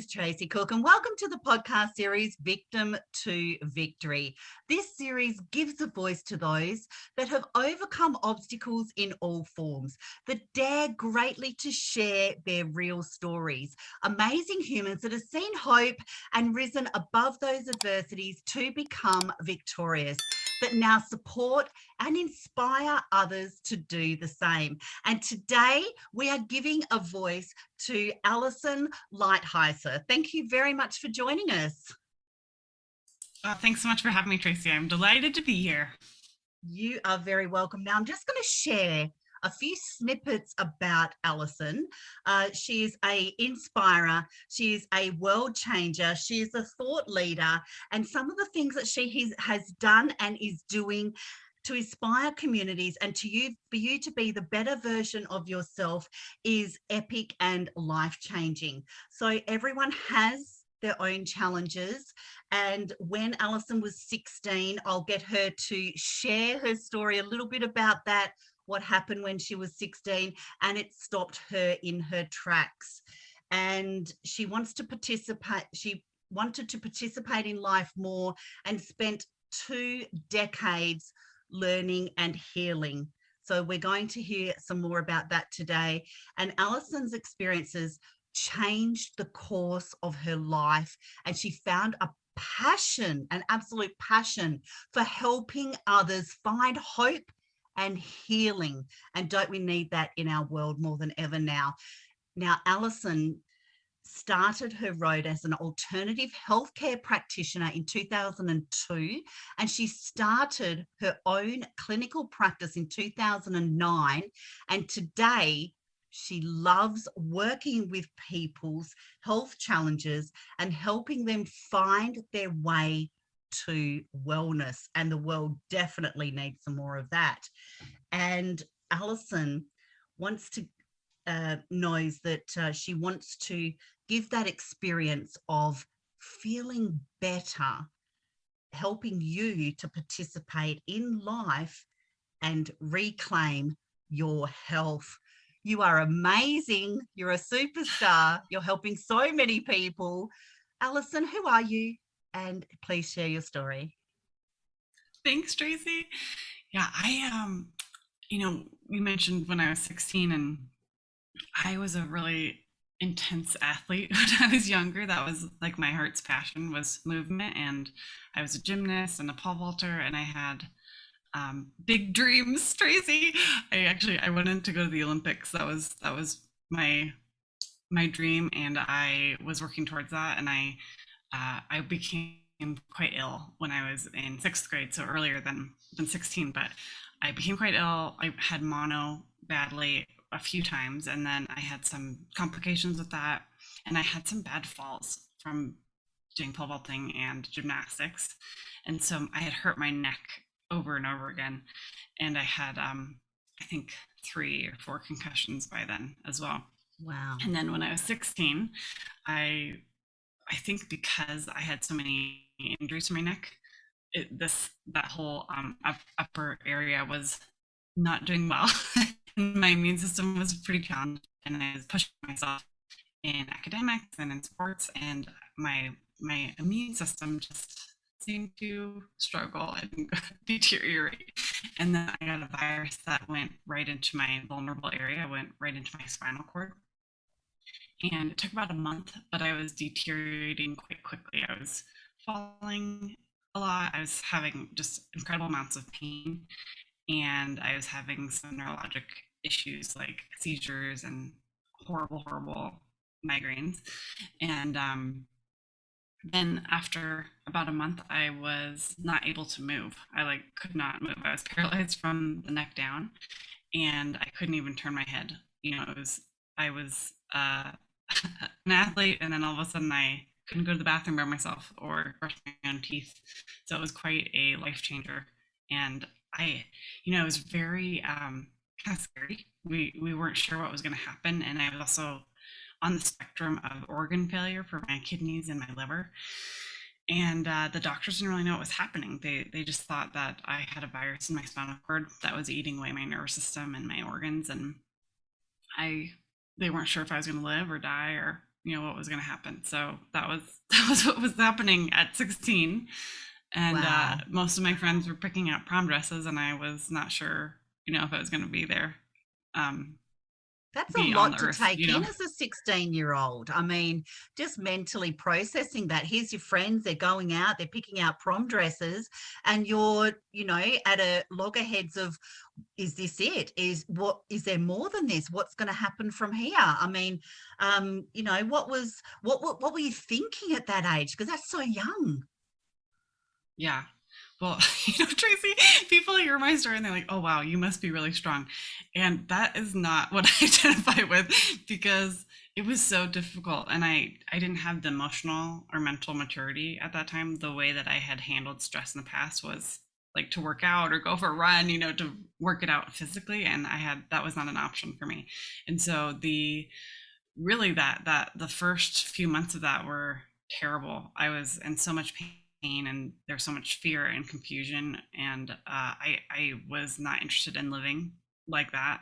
Tracey Cook, and welcome to the podcast series Victim to Victory. This series gives a voice to those that have overcome obstacles in all forms, that dare greatly to share their real stories. Amazing humans that have seen hope and risen above those adversities to become victorious, that now support and inspire others to do the same. And today we are giving a voice to Alison. Thank you very much for joining us. Thanks so much for having me, Tracey. I'm delighted to be here. You are very welcome. Now, I'm just going to share a few snippets about Alison. She is an inspirer. She is a world changer. She is a thought leader. And some of the things that she has done and is doing to inspire communities and for you to be the better version of yourself is epic and life-changing. So everyone has their own challenges. And when Alison was 16, I'll get her to share her story a little bit about that, what happened when she was 16, and it stopped her in her tracks. And she wants to participate. She wanted to participate in life more and spent 2 decades learning and healing. So we're going to hear some more about that today. And Alison's experiences changed the course of her life, and she found a passion, an absolute passion for helping others find hope and healing. And don't we need that in our world more than ever now? Now, Alison started her road as an alternative healthcare practitioner in 2002, and she started her own clinical practice in 2009. And today, she loves working with people's health challenges and helping them find their way to wellness. And the world definitely needs some more of that. And Alison knows that she wants to give that experience of feeling better, helping you to participate in life and reclaim your health. You are amazing. You're a superstar. You're helping so many people. Alison, who are you? And please share your story. Thanks, Tracey. Yeah, you mentioned when I was 16, and I was a really intense athlete when I was younger. That was like my heart's passion, was movement. And I was a gymnast and a pole vaulter, and I had big dreams, Tracey. I wanted to go to the Olympics. That was my dream, and I was working towards that. And I became quite ill when I was in 6th grade, so earlier than 16. But I became quite ill. I had mono badly a few times, and then I had some complications with that, and I had some bad falls from doing pole vaulting and gymnastics, and so I had hurt my neck over and over again, and I had I think 3 or 4 concussions by then as well. Wow. And then when I was 16, I think because I had so many injuries to my neck, that whole upper area was not doing well. My immune system was pretty challenged, and I was pushing myself in academics and in sports, and my immune system just seemed to struggle and deteriorate. And then I got a virus that went right into my vulnerable area, went right into my spinal cord. And it took about a month, but I was deteriorating quite quickly. I was falling a lot. I was having just incredible amounts of pain, and I was having some neurologic issues like seizures and horrible migraines. And then after about a month, I was not able to move. I could not move. I was paralyzed from the neck down, and I couldn't even turn my head. I was an athlete, and then all of a sudden I couldn't go to the bathroom by myself or brush my own teeth. So it was quite a life changer. And it was very kind of scary. We weren't sure what was going to happen. And I was also on the spectrum of organ failure for my kidneys and my liver. And the doctors didn't really know what was happening. They just thought that I had a virus in my spinal cord that was eating away my nervous system and my organs. And they weren't sure if I was going to live or die, or what was going to happen. So that was what was happening at 16. And Wow. most of my friends were picking out prom dresses, and I was not sure, if I was going to be there, um, That's a be on the lot to earth, take in as a 16-year-old. I mean, just mentally processing that. Here's your friends, they're going out, they're picking out prom dresses, and you're, at a loggerheads of, is this it? Is there more than this? What's going to happen from here? I mean, what were you thinking at that age? Because that's so young. Yeah. Well, Tracy, people hear my story and they're like, oh, wow, you must be really strong. And that is not what I identify with, because it was so difficult. And I didn't have the emotional or mental maturity at that time. The way that I had handled stress in the past was like to work out or go for a run, to work it out physically. And that was not an option for me. And so the first few months of that were terrible. I was in so much pain, and there's so much fear and confusion, and I was not interested in living like that.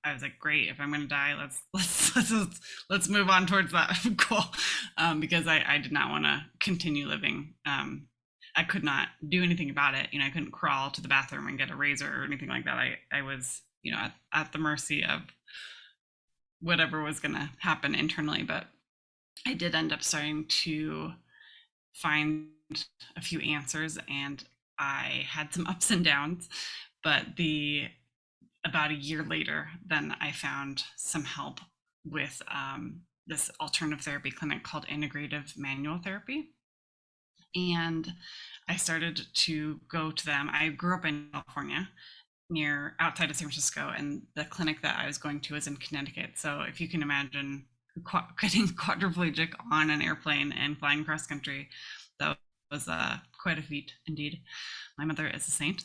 I was like, great, if I'm going to die, let's move on towards that goal, because I did not want to continue living. I could not do anything about it. I couldn't crawl to the bathroom and get a razor or anything like that. I was, at the mercy of whatever was going to happen internally. But I did end up starting to find a few answers, and I had some ups and downs. But about a year later, then I found some help with this alternative therapy clinic called Integrative Manual Therapy. And I started to go to them. I grew up in California, outside of San Francisco, and the clinic that I was going to was in Connecticut. So if you can imagine getting quadriplegic on an airplane and flying cross country, that was quite a feat indeed. My mother is a saint.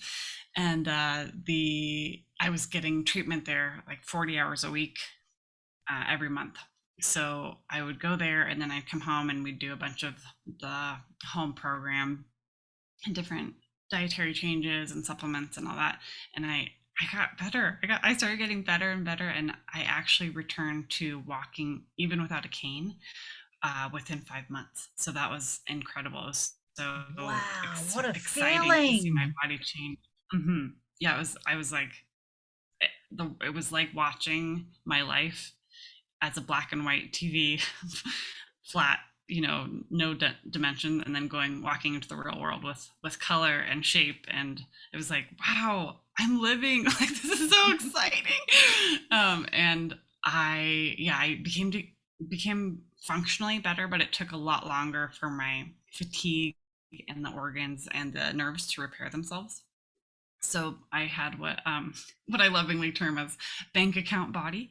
And I was getting treatment there like 40 hours a week, every month. So I would go there, and then I'd come home and we'd do a bunch of the home program and different dietary changes and supplements and all that. And I got better. I started getting better and better, and I actually returned to walking even without a cane within 5 months. So that was incredible. It was so Wow, what a exciting to see my feeling. body change. hmm Yeah, I was like, it was like watching my life as a black and white TV, flat, no dimension, and then walking into the real world with color and shape. And it was like, wow, I'm living. Like, this is so exciting. And I became functionally better, but it took a lot longer for my fatigue and the organs and the nerves to repair themselves. So I had what I lovingly term as bank account body,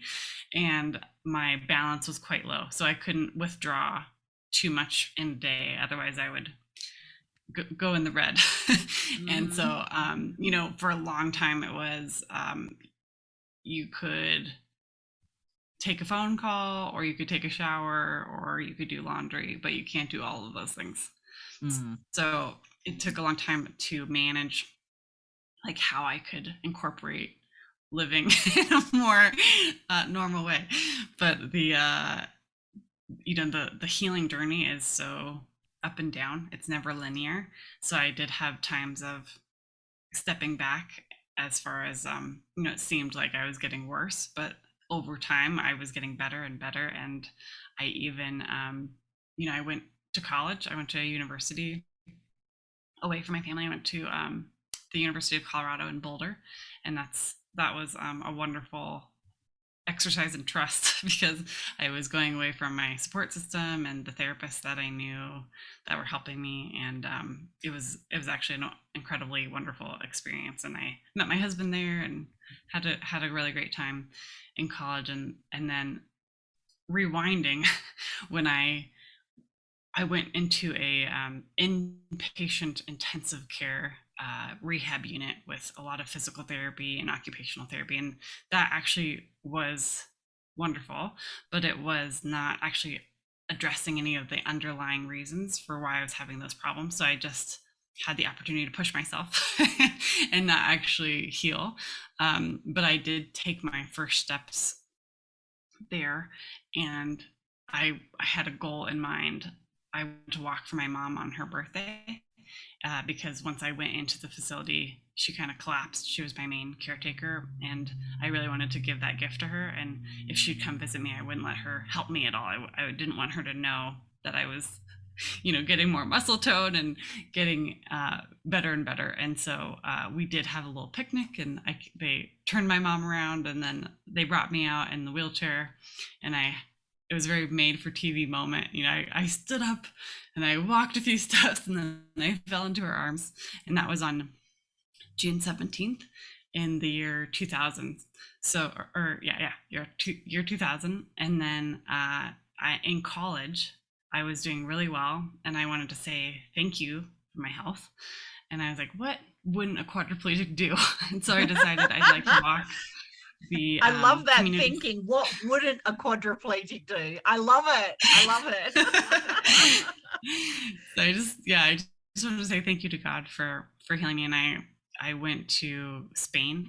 and my balance was quite low. So I couldn't withdraw too much in a day, otherwise I would go in the red. And Mm. so, for a long time it was, you could take a phone call, or you could take a shower, or you could do laundry, but you can't do all of those things. Mm. So it took a long time to manage like how I could incorporate living in a more normal way. But the healing journey is so up and down. It's never linear. So I did have times of stepping back, as far as it seemed like I was getting worse, but over time I was getting better and better. And I even I went to college. I went to a university away from my family. I went to the University of Colorado in Boulder, and that was a wonderful exercise in trust, because I was going away from my support system and the therapists that I knew that were helping me. And it was actually an incredibly wonderful experience. And I met my husband there and had a really great time in college. And then rewinding, when I went into a inpatient intensive care rehab unit with a lot of physical therapy and occupational therapy. And that actually was wonderful, but it was not actually addressing any of the underlying reasons for why I was having those problems. So I just had the opportunity to push myself and not actually heal. But I did take my first steps there, and I had a goal in mind. I wanted to walk for my mom on her birthday, because once I went into the facility, she kind of collapsed. She was my main caretaker, and I really wanted to give that gift to her. And if she'd come visit me, I wouldn't let her help me at all. I didn't want her to know that I was, getting more muscle tone and getting better and better. And so we did have a little picnic, and they turned my mom around, and then they brought me out in the wheelchair, and it was a very made for TV moment. I stood up and I walked a few steps, and then I fell into her arms. And that was on June 17th in the year 2000. So, year 2000. And then in college, I was doing really well, and I wanted to say thank you for my health. And I was like, what wouldn't a quadriplegic do? And so I decided I'd like to walk the I love that community. thinking. What wouldn't a quadriplegic do? I love it. I love it. So I just wanted to say thank you to God for healing me. And I went to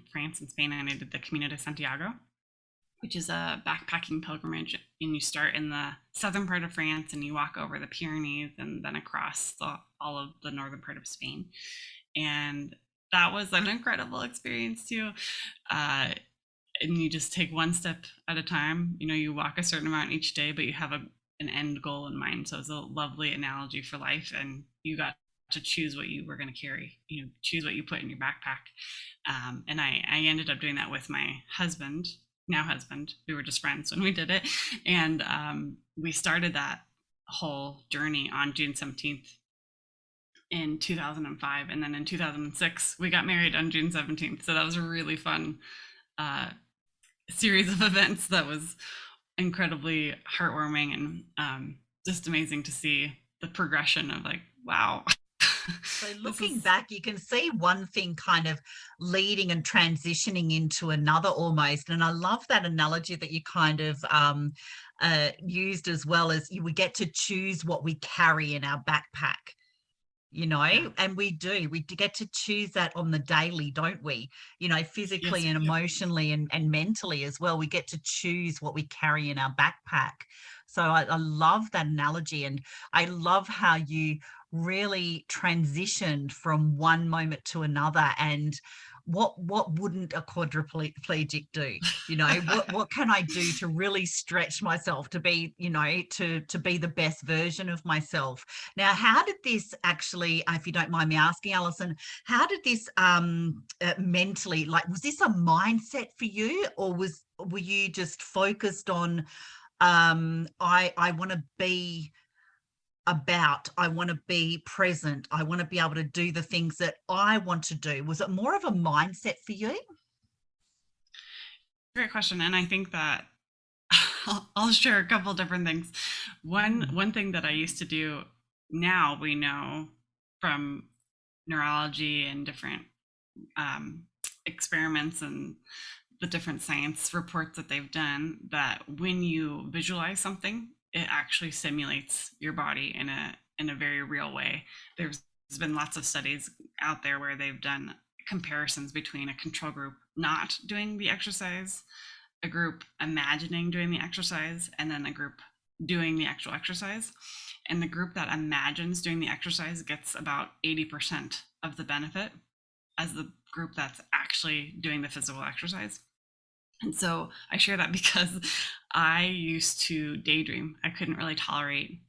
France and Spain, and I did the Camino de Santiago, which is a backpacking pilgrimage. And you start in the southern part of France, and you walk over the Pyrenees, and then across all of the northern part of Spain. And that was an incredible experience too. And you just take one step at a time. You walk a certain amount each day, but you have an end goal in mind. So it's a lovely analogy for life, and you got to choose what you were going to carry. Choose what you put in your backpack. And I ended up doing that with my husband, now husband. We were just friends when we did it, and we started that whole journey on June 17th in 2005, and then in 2006 we got married on June 17th. So that was a really fun series of events that was incredibly heartwarming, and just amazing to see the progression of, like, wow. So looking back, you can see one thing kind of leading and transitioning into another almost. And I love that analogy that you kind of used, as well as we get to choose what we carry in our backpack. And we get to choose that on the daily, don't we? Physically, Yes, and emotionally, and mentally as well. We get to choose what we carry in our backpack. So I love that analogy, and I love how you really transitioned from one moment to another. And what wouldn't a quadriplegic do? What can I do to really stretch myself to be, to be the best version of myself? Now, how did this actually, if you don't mind me asking, Alison, how did this mentally, like, was this a mindset for you, or were you just focused on I want to be I want to be present, I want to be able to do the things that I want to do? Was it more of a mindset for you? great question. And I think that I'll share a couple different things. One thing that I used to do, now we know from neurology and different experiments and the different science reports that they've done, that when you visualize something, it actually simulates your body in a very real way. There's been lots of studies out there where they've done comparisons between a control group not doing the exercise, a group imagining doing the exercise, and then a group doing the actual exercise. And the group that imagines doing the exercise gets about 80% of the benefit as the group that's actually doing the physical exercise. And so I share that because I used to daydream. I couldn't really tolerate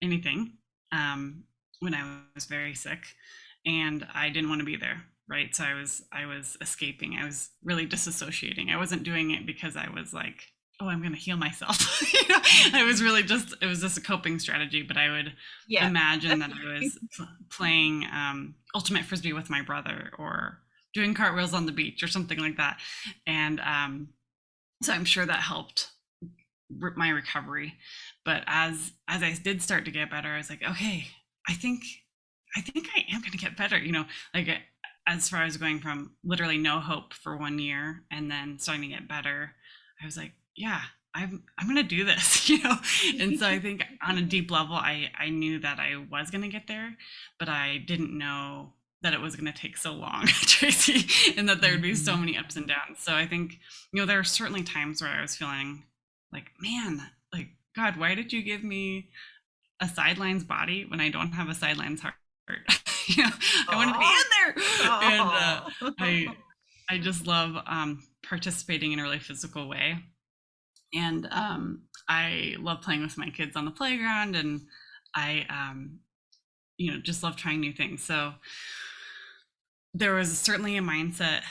anything when I was very sick, and I didn't want to be there. Right. So I was escaping. I was really disassociating. I wasn't doing it because I was like, oh, I'm going to heal myself. I was really it was just a coping strategy. But I would imagine that I was playing ultimate frisbee with my brother, or doing cartwheels on the beach, or something like that. And so I'm sure that helped my recovery. But as I did start to get better, I was like, okay, I think I am going to get better. Like, as far as going from literally no hope for 1 year and then starting to get better, I was like, yeah, I'm going to do this, And so I think on a deep level, I knew that I was going to get there, but I didn't know that it was going to take so long, Tracey, and that there would be so many ups and downs. So I think, there are certainly times where I was feeling like, man, like, God, why did you give me a sidelines body when I don't have a sidelines heart? You know, I want to be Oh, in there. And oh. I just love participating in a really physical way. And I love playing with my kids on the playground, and I just love trying new things. So there was certainly a mindset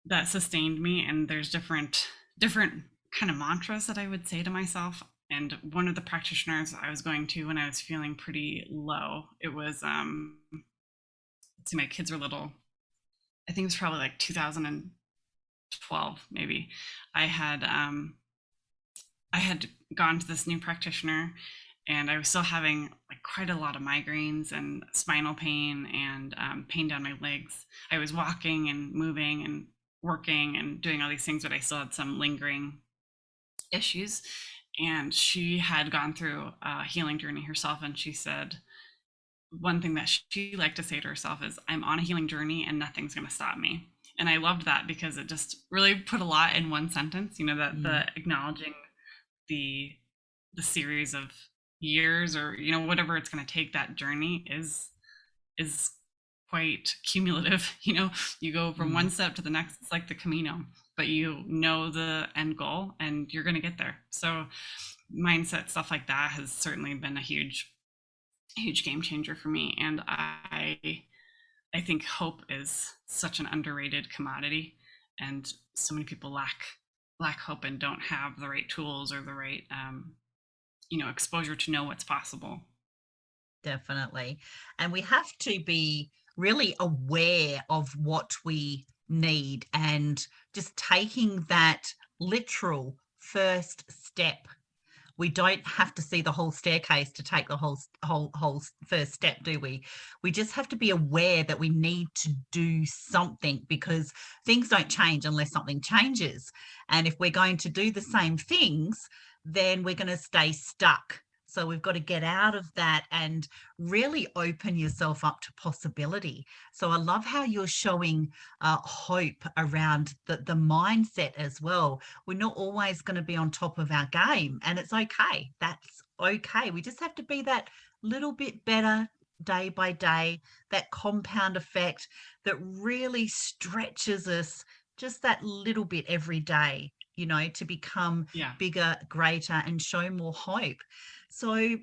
that sustained me, and there's different kind of mantras that I would say to myself. And one of the practitioners I was going to when I was feeling pretty low, it was let's see, my kids were little. I think it was probably like 2012 maybe. I had I had gone to this new practitioner, and I was still having like quite a lot of migraines and spinal pain and pain down my legs. I was walking and moving and working and doing all these things, but I still had some lingering issues. And she had gone through a healing journey herself, and she said one thing that she liked to say to herself is, I'm on a healing journey and nothing's going to stop me. And I loved that because it just really put a lot in one sentence, that the acknowledging the series of years, or whatever it's going to take, that journey is quite cumulative. You go from one step to the next. It's like the Camino, but you know the end goal and you're going to get there. So mindset stuff like that has certainly been a huge game changer for me. And I think hope is such an underrated commodity, and so many people lack hope and don't have the right tools or the right exposure to know what's possible. Definitely. And we have to be really aware of what we need and just taking that literal first step. We don't have to see the whole staircase to take the whole first step, do we? We just have to be aware that we need to do something, because things don't change unless something changes. And if we're going to do the same things, then we're going to stay stuck. So we've got to get out of that and really open yourself up to possibility. So I love how you're showing hope around the mindset as well. We're not always going to be on top of our game, and it's okay. That's okay. We just have to be that little bit better day by day, that compound effect that really stretches us just that little bit every day, to become Yeah. bigger, greater, and show more hope. So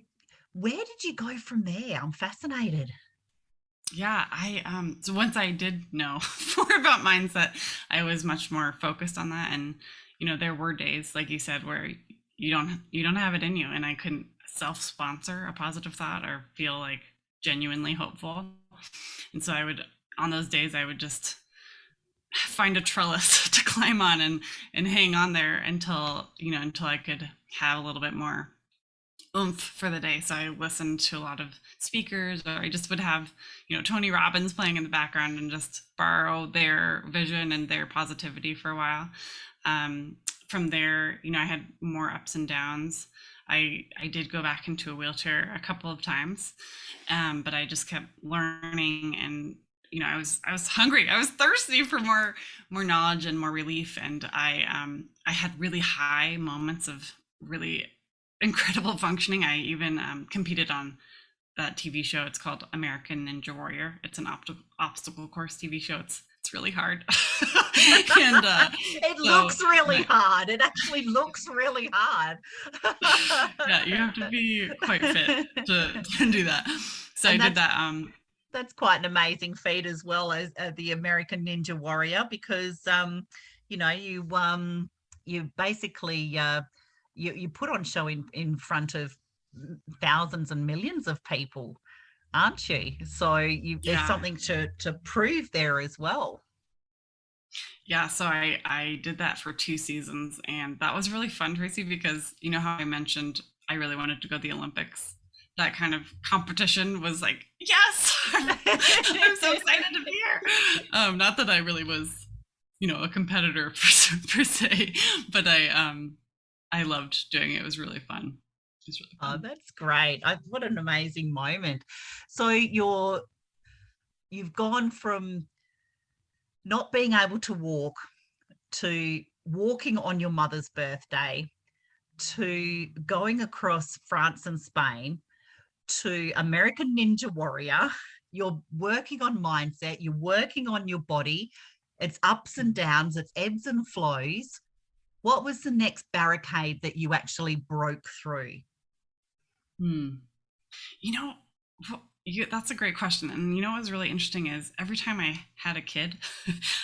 where did you go from there? I'm fascinated. Yeah, I so once I did know more about mindset, I was much more focused on that. And there were days, like you said, where you don't have it in you, and I couldn't self-sponsor a positive thought or feel like genuinely hopeful. And so on those days, I would just find a trellis to climb on and hang on there until I could have a little bit more oomph for the day. So I listened to a lot of speakers, or I just would have, Tony Robbins playing in the background and just borrow their vision and their positivity for a while. From there, I had more ups and downs. I did go back into a wheelchair a couple of times, but I just kept learning, and I was hungry. I was thirsty for more knowledge and more relief. And I had really high moments of really incredible functioning. I even competed on that TV show. It's called American Ninja Warrior. It's an obstacle course TV show. It's really hard. And it looks really hard. It actually looks really hard. Yeah, you have to be quite fit to do that. So I did that. That's quite an amazing feat, as well as the American Ninja Warrior, because you basically you put on show in front of thousands and millions of people, aren't you? So there's Yeah. something to prove there as well. Yeah, so I did that for 2 seasons, and that was really fun, Tracy, because you know how I mentioned I really wanted to go to the Olympics. That kind of competition was like, yes, I'm so excited to be here. Not that I really was, a competitor per se, but I loved doing it. It was really fun. It was really Oh, fun. that's great. What an amazing moment. So you've gone from not being able to walk to walking on your mother's birthday to going across France and Spain to American Ninja Warrior. You're working on mindset, you're working on your body. It's ups and downs, it's ebbs and flows. What was the next barricade that you actually broke through? Hmm. You know, that's a great question. And you know what's really interesting is every time I had a kid,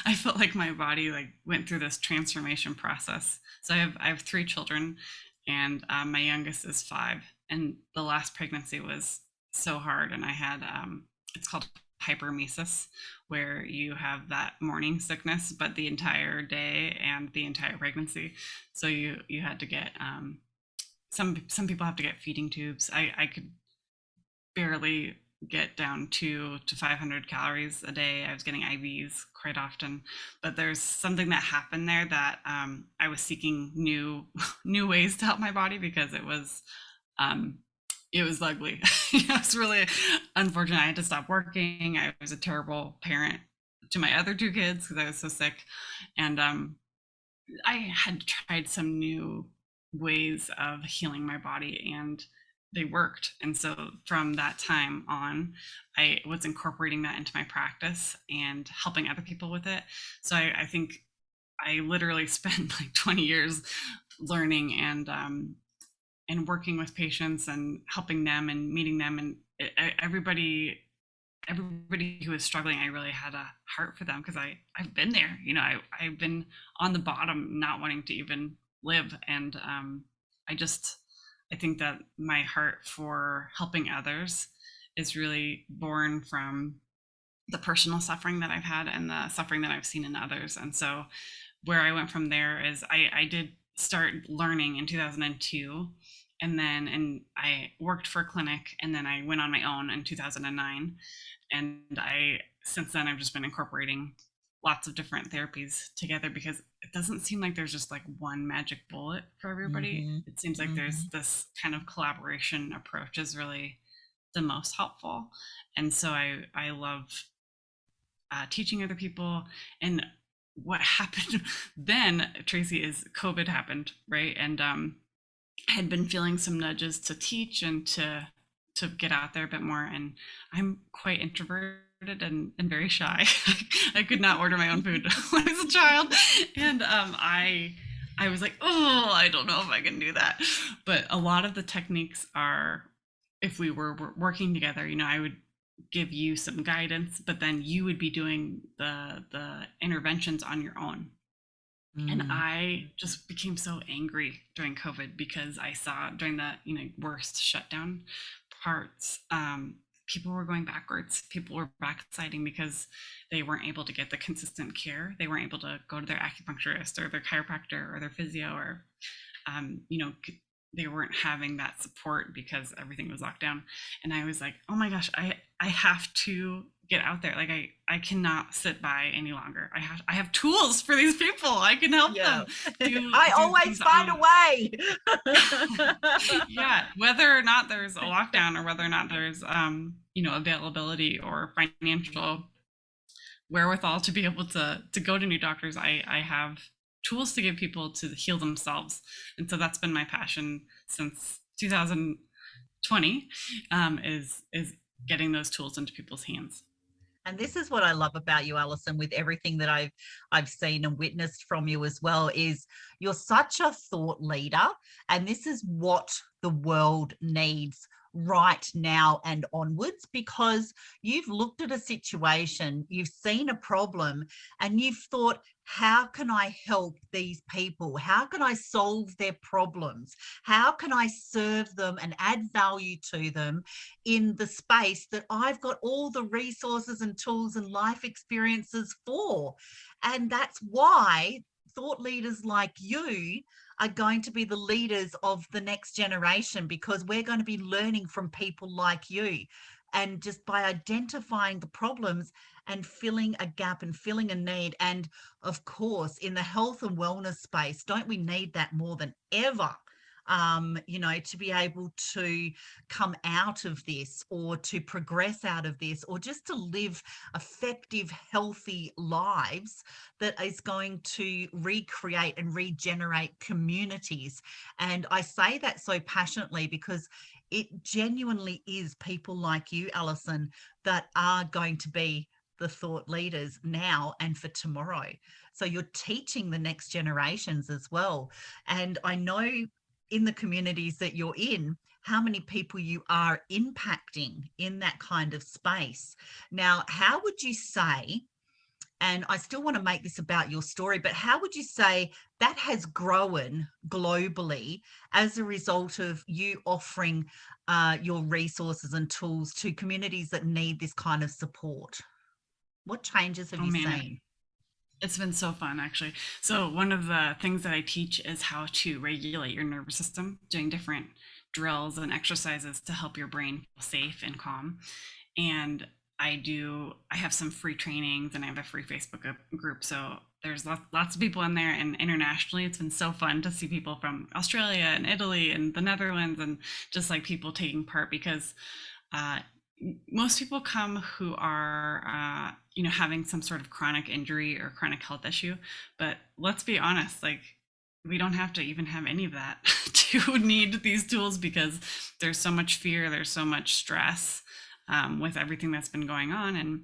I felt like my body like went through this transformation process. So I have three children, and my youngest is 5, and the last pregnancy was so hard, and I had it's called hypermesis, where you have that morning sickness, but the entire day and the entire pregnancy. So you had to get some people have to get feeding tubes. I could barely get down 2 to 500 calories a day. I was getting IVs quite often, but there's something that happened there that I was seeking new new ways to help my body, because um, it was ugly. It was really unfortunate. I had to stop working. I was a terrible parent to my other 2 kids because I was so sick, and I had tried some new ways of healing my body, and they worked. And so from that time on, I was incorporating that into my practice and helping other people with it. So I think I literally spent like 20 years learning and working with patients and helping them and meeting them, and everybody who was struggling, I really had a heart for them, because I've been there. I've been on the bottom, not wanting to even live, and I just I think that my heart for helping others is really born from the personal suffering that I've had and the suffering that I've seen in others. And so where I went from there is I did start learning in 2002, and I worked for a clinic, and then I went on my own in 2009. And I since then I've just been incorporating lots of different therapies together, because it doesn't seem like there's just like one magic bullet for everybody. Mm-hmm. It seems like Mm-hmm. there's this kind of collaboration approach is really the most helpful. And so I love teaching other people. And what happened then, Tracey, is COVID happened, right? And I had been feeling some nudges to teach and to get out there a bit more. And I'm quite introverted and very shy. I could not order my own food when I was a child. And I was like, oh, I don't know if I can do that. But a lot of the techniques are, if we were working together, I would give you some guidance, but then you would be doing the interventions on your own. And Mm. I just became so angry during COVID, because I saw during the worst shutdown parts, people were going backwards. People were backsliding because they weren't able to get the consistent care. They weren't able to go to their acupuncturist or their chiropractor or their physio, or they weren't having that support because everything was locked down. And I was like, oh my gosh, I have to get out there. Like I cannot sit by any longer. I have tools for these people. I can help Yeah. them do I always things find a way. yeah, whether or not there's a lockdown, or whether or not there's availability or financial wherewithal to be able to go to new doctors, I have tools to give people to heal themselves. And so that's been my passion since 2020, is getting those tools into people's hands. And this is what I love about you, Alison, with everything that I've seen and witnessed from you as well, is you're such a thought leader. And this is what the world needs right now and onwards, because you've looked at a situation, you've seen a problem, and you've thought, how can I help these people? How can I solve their problems? How can I serve them and add value to them in the space that I've got all the resources and tools and life experiences for? And that's why thought leaders like you are going to be the leaders of the next generation, because we're going to be learning from people like you. And just by identifying the problems and filling a gap and filling a need. And of course, in the health and wellness space, don't we need that more than ever? to be able to come out of this or to progress out of this or just to live effective, healthy lives that is going to recreate and regenerate communities. And I say that so passionately because it genuinely is people like you, Alison, that are going to be the thought leaders now and for tomorrow. So you're teaching the next generations as well. And I know in the communities that you're in, how many people you are impacting in that kind of space. Now, how would you say, and I still want to make this about your story, but how would you say that has grown globally as a result of you offering your resources and tools to communities that need this kind of support? What changes have Oh you man, seen? it's been so fun actually. So one of the things that I teach is how to regulate your nervous system, doing different drills and exercises to help your brain feel safe and calm. And I have some free trainings and I have a free Facebook group. So there's lots of people in there, and internationally, it's been so fun to see people from Australia and Italy and the Netherlands, and just like people taking part, because uh, most people come who are, having some sort of chronic injury or chronic health issue. But let's be honest, like, we don't have to even have any of that to need these tools, because there's so much fear, there's so much stress with everything that's been going on. And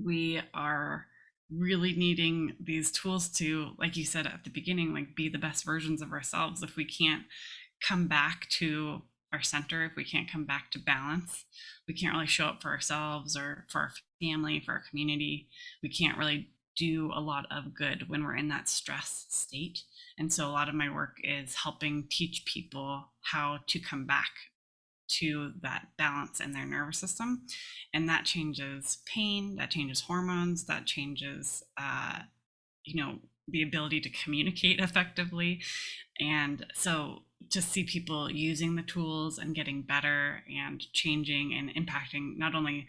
we are really needing these tools to, like you said at the beginning, like, be the best versions of ourselves. If we can't come back to our center, if we can't come back to balance, we can't really show up for ourselves or for our family, for our community. We can't really do a lot of good when we're in that stress state. And so a lot of my work is helping teach people how to come back to that balance in their nervous system. And that changes pain, that changes hormones, that changes the ability to communicate effectively. And so to see people using the tools and getting better and changing and impacting not only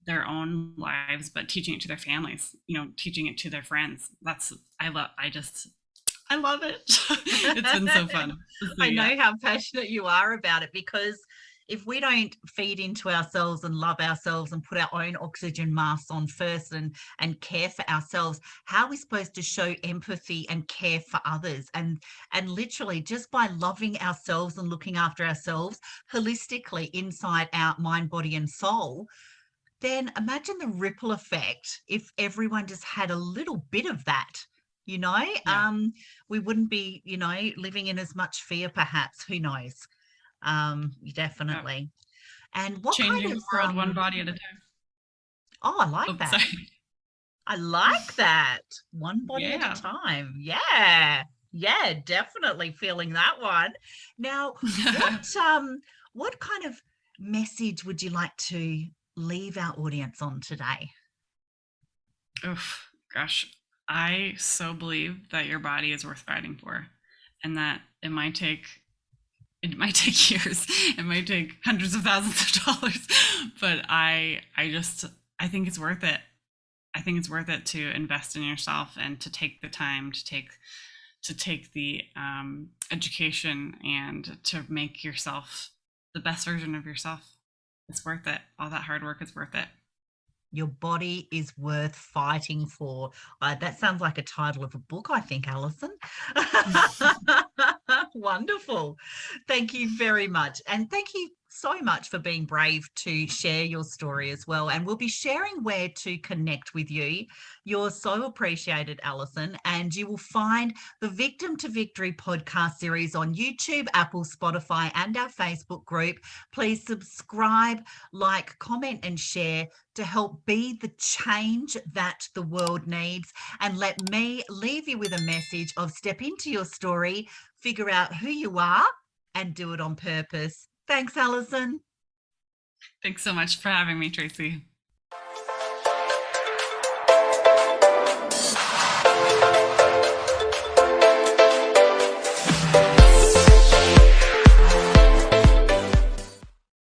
their own lives, but teaching it to their families, teaching it to their friends. I love it. It's been so fun. So, I yeah. know how passionate you are about it, because if we don't feed into ourselves and love ourselves and put our own oxygen masks on first and care for ourselves, how are we supposed to show empathy and care for others? And literally, just by loving ourselves and looking after ourselves holistically, inside out, mind, body, and soul, then imagine the ripple effect if everyone just had a little bit of that. you know Yeah. we wouldn't be living in as much fear, perhaps. Who knows? Yeah. Definitely. And what Changing kind the of world one body at a time. oh, I like Oh, that. sorry. I like that. One body at a Yeah. time. Yeah. Yeah, definitely feeling that one. Now, what kind of message would you like to leave our audience on today? Oh, gosh. I so believe that your body is worth fighting for, and that it might take years, it might take hundreds of thousands of dollars, but I think it's worth it. I think it's worth it to invest in yourself and to take the time to take the education and to make yourself the best version of yourself. It's worth it. All that hard work is worth it. Your body is worth fighting for. That sounds like a title of a book, I think, Alison. Wonderful. Thank you very much. And thank you so much for being brave to share your story as well. And we'll be sharing where to connect with you. You're so appreciated, Alison. And you will find the Victim to Victory podcast series on YouTube, Apple, Spotify, and our Facebook group. Please subscribe, like, comment, and share to help be the change that the world needs. And let me leave you with a message of step into your story, figure out who you are, and do it on purpose. Thanks, Alison. Thanks so much for having me, Tracey.